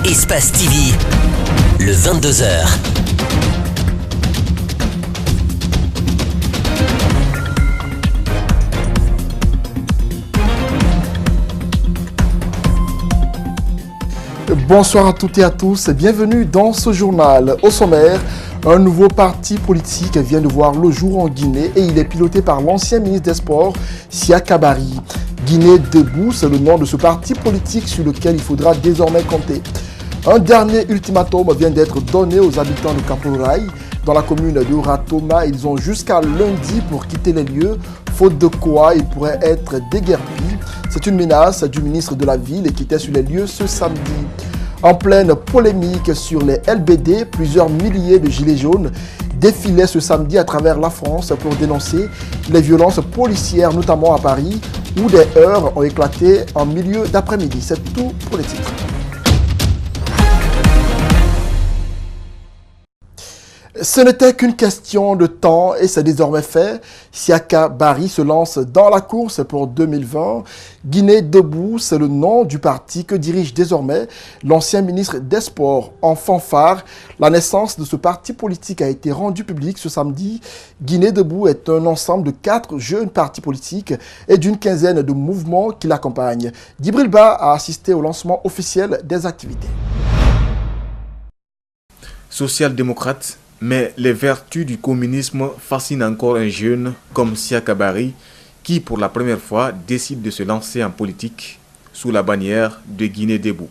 Espace TV, le 22h. Bonsoir à toutes et à tous et bienvenue dans ce journal. Au sommaire, un nouveau parti politique vient de voir le jour en Guinée et il est piloté par l'ancien ministre des Sports, Siaka Barry. Guinée debout, c'est le nom de ce parti politique sur lequel il faudra désormais compter. Un dernier ultimatum vient d'être donné aux habitants de Kaporai. Dans la commune de Ratoma, ils ont jusqu'à lundi pour quitter les lieux, faute de quoi ils pourraient être déguerpis. C'est une menace du ministre de la Ville qui était sur les lieux ce samedi. En pleine polémique sur les LBD, plusieurs milliers de gilets jaunes défilaient ce samedi à travers la France pour dénoncer les violences policières, notamment à Paris, où des heurts ont éclaté en milieu d'après-midi. C'est tout pour les titres. Ce n'était qu'une question de temps et c'est désormais fait. Siaka Barry se lance dans la course pour 2020. Guinée debout, c'est le nom du parti que dirige désormais l'ancien ministre des Sports. En fanfare, la naissance de ce parti politique a été rendue publique ce samedi. Guinée debout est un ensemble de 4 jeunes partis politiques et d'une quinzaine de mouvements qui l'accompagnent. Djibril Ba a assisté au lancement officiel des activités. Social-démocrate. Mais les vertus du communisme fascinent encore un jeune comme Siaka Barry qui, pour la première fois, décide de se lancer en politique sous la bannière de Guinée debout.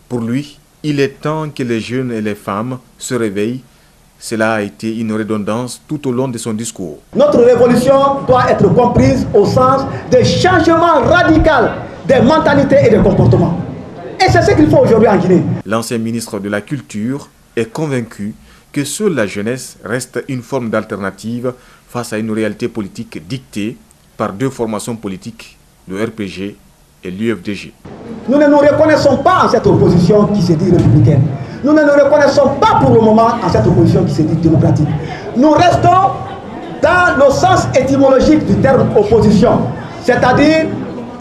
Pour lui, il est temps que les jeunes et les femmes se réveillent. Cela a été une redondance tout au long de son discours. Notre révolution doit être comprise au sens des changements radicaux des mentalités et des comportements. Et c'est ce qu'il faut aujourd'hui en Guinée. L'ancien ministre de la Culture est convaincu que seule la jeunesse reste une forme d'alternative face à une réalité politique dictée par 2 formations politiques, le RPG et l'UFDG. Nous ne nous reconnaissons pas en cette opposition qui se dit républicaine. Nous ne nous reconnaissons pas pour le moment en cette opposition qui se dit démocratique. Nous restons dans le sens étymologique du terme opposition, c'est-à-dire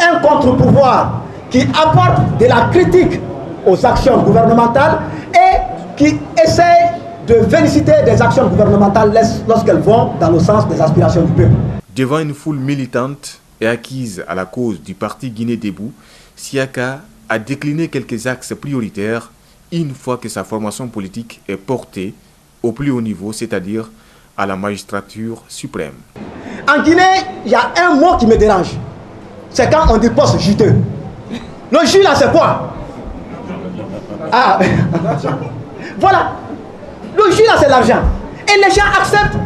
un contre-pouvoir qui apporte de la critique aux actions gouvernementales et qui essaie de féliciter des actions gouvernementales lorsqu'elles vont dans le sens des aspirations du peuple. Devant une foule militante et acquise à la cause du parti Guinée debout, Siaka a décliné quelques axes prioritaires une fois que sa formation politique est portée au plus haut niveau, c'est-à-dire à la magistrature suprême. En Guinée, il y a un mot qui me dérange. C'est quand on dit poste juteux. Le jus là, c'est quoi? Ah, voilà. Le jus là, c'est l'argent. Et les gens acceptent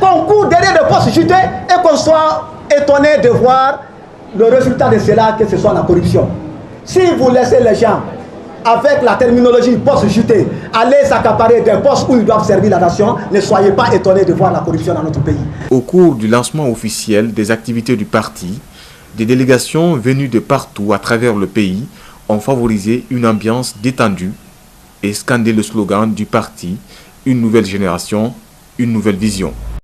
qu'on court derrière des postes juteux et qu'on soit étonné de voir le résultat de cela, que ce soit la corruption. Si vous laissez les gens, avec la terminologie poste juteux, aller s'accaparer des postes où ils doivent servir la nation, ne soyez pas étonnés de voir la corruption dans notre pays. Au cours du lancement officiel des activités du parti, des délégations venues de partout à travers le pays ont favorisé une ambiance détendue et scandé le slogan du parti « Une nouvelle génération, une nouvelle vision ».